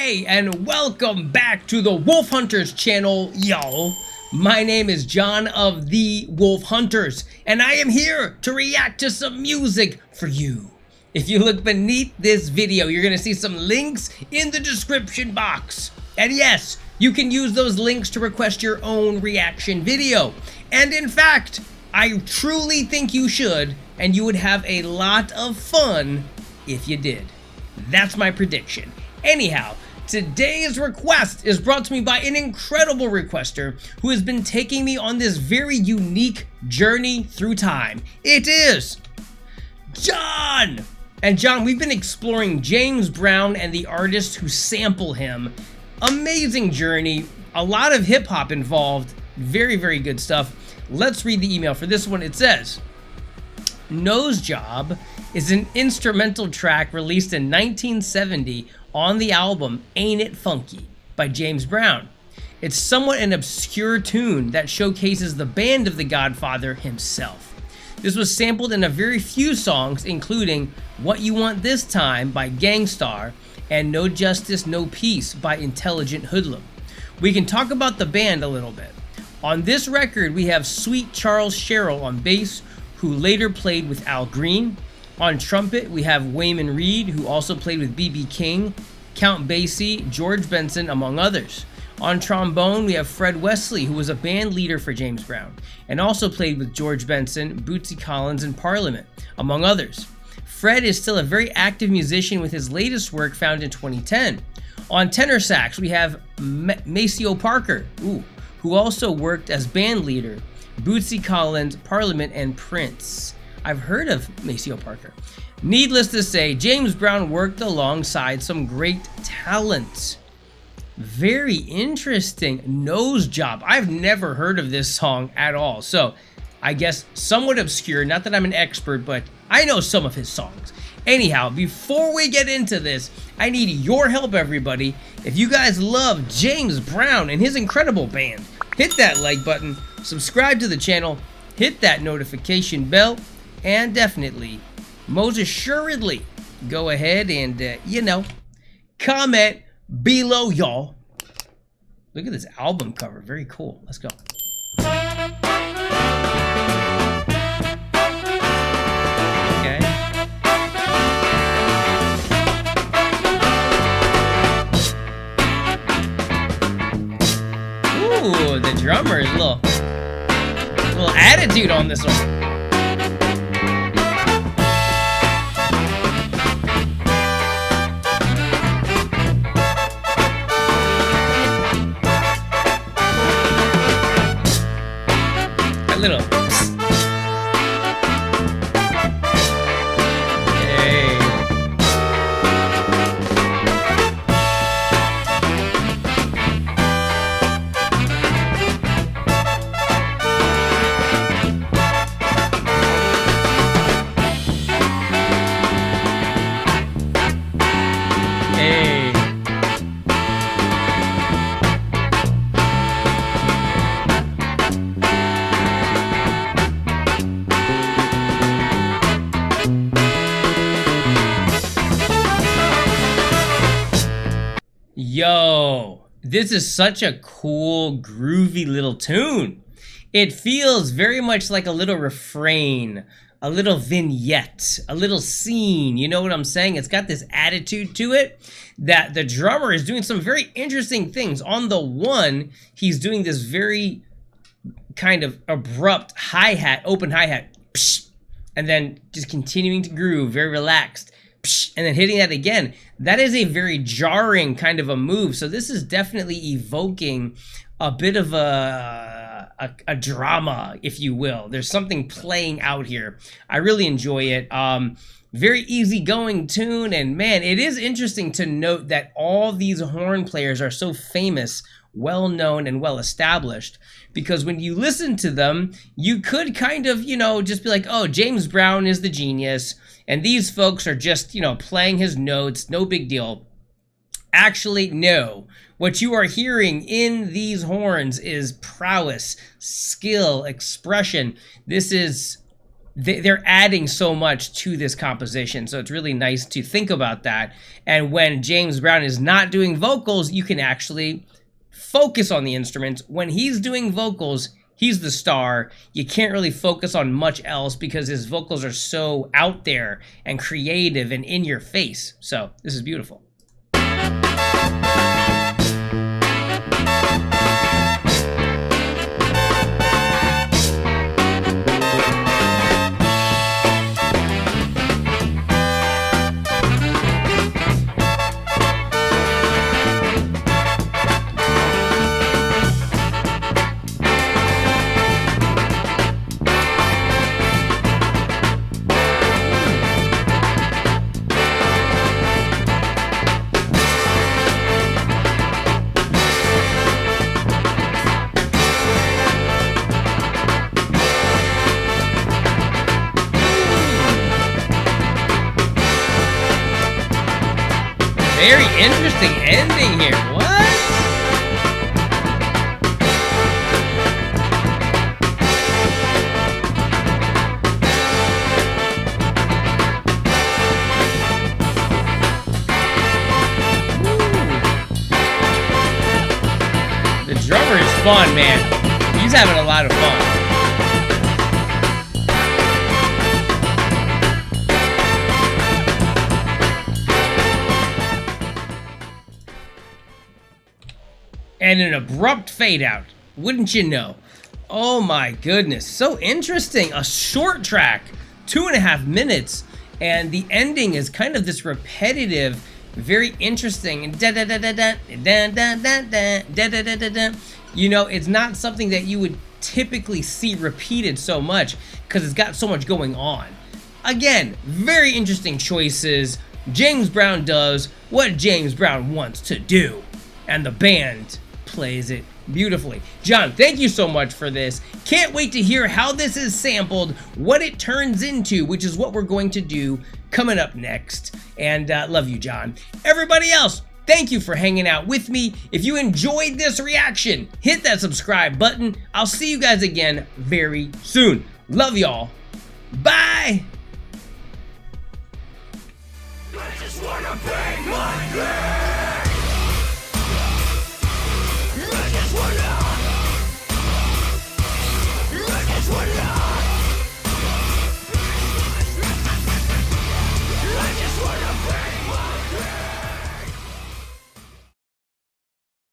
Hey, and welcome back to the Wolf HunterZ channel, y'all. My name is John of the Wolf HunterZ, and I am here to react to some music for you. If you look beneath this video, you're gonna see some links in the description box. And yes, you can use those links to request your own reaction video. And in fact, I truly think you should, and you would have a lot of fun if you did. That's my prediction. Anyhow, today's request is brought to me by an incredible requester who has been taking me on this very unique journey through time. It is John! And John, we've been exploring James Brown and the artists who sample him. Amazing journey, a lot of hip hop involved, very, very good stuff. Let's read the email for this one. It says, Nose Job is an instrumental track released in 1970 on the album Ain't It Funky by James Brown. It's somewhat an obscure tune that showcases the band of the Godfather himself. This was sampled in a very few songs, including What You Want This Time by Gang Starr and No Justice, No Peace by Intelligent Hoodlum. We can talk about the band a little bit. On this record, we have Sweet Charles Sherrill on bass, who later played with Al Green. On trumpet, we have Wayman Reed, who also played with B.B. King, Count Basie, George Benson, among others. On trombone, we have Fred Wesley, who was a band leader for James Brown, and also played with George Benson, Bootsy Collins, and Parliament, among others. Fred is still a very active musician with his latest work found in 2010. On tenor sax, we have Maceo Parker, who also worked as band leader, Bootsy Collins, Parliament, and Prince. I've heard of Maceo Parker. Needless to say, James Brown worked alongside some great talent. Very interesting. Nose Job. I've never heard of this song at all. So, I guess somewhat obscure. Not that I'm an expert, but I know some of his songs. Anyhow, before we get into this, I need your help, everybody. If you guys love James Brown and his incredible band, hit that like button, subscribe to the channel, hit that notification bell, and definitely, most assuredly, go ahead and, comment below, y'all. Look at this album cover. Very cool. Let's go. Okay. Ooh, the drummer is a little attitude on this one. Little. Hey. Hey. Yo, this is such a cool, groovy little tune. It feels very much like a little refrain, a little vignette, a little scene. You know what I'm saying? It's got this attitude to it that the drummer is doing some very interesting things. On the one, he's doing this very kind of abrupt hi-hat, open hi-hat, and then just continuing to groove, very relaxed. And then hitting that again. That is a very jarring kind of a move. So this is definitely evoking a bit of a drama, if you will. There's something playing out here. I really enjoy it. Very easygoing tune. And man, it is interesting to note that all these horn players are so famous, well-known, and well-established. Because when you listen to them, you could kind of, just be like, oh, James Brown is the genius. And these folks are just, playing his notes, no big deal. Actually, no. What you are hearing in these horns is prowess, skill, expression. This is they're adding so much to this composition. So it's really nice to think about that. And when James Brown is not doing vocals, you can actually focus on the instruments. When he's doing vocals, he's the star. You can't really focus on much else because his vocals are so out there and creative and in your face. So this is beautiful. Very interesting ending here. What? The drummer is fun, man. He's having a lot of fun. And an abrupt fade out, wouldn't you know? Oh my goodness, so interesting. A short track, 2.5 minutes, and the ending is kind of this repetitive, very interesting. You know, it's not something that you would typically see repeated so much because it's got so much going on. Again, very interesting choices. James Brown does what James Brown wants to do, and the band plays it beautifully. John, thank you so much for this. Can't wait to hear how this is sampled, what it turns into, which is what we're going to do coming up next. And love you, John. Everybody else, thank you for hanging out with me. If you enjoyed this reaction, hit that subscribe button. I'll see you guys again very soon. Love y'all. Bye. I just wanna bang my head.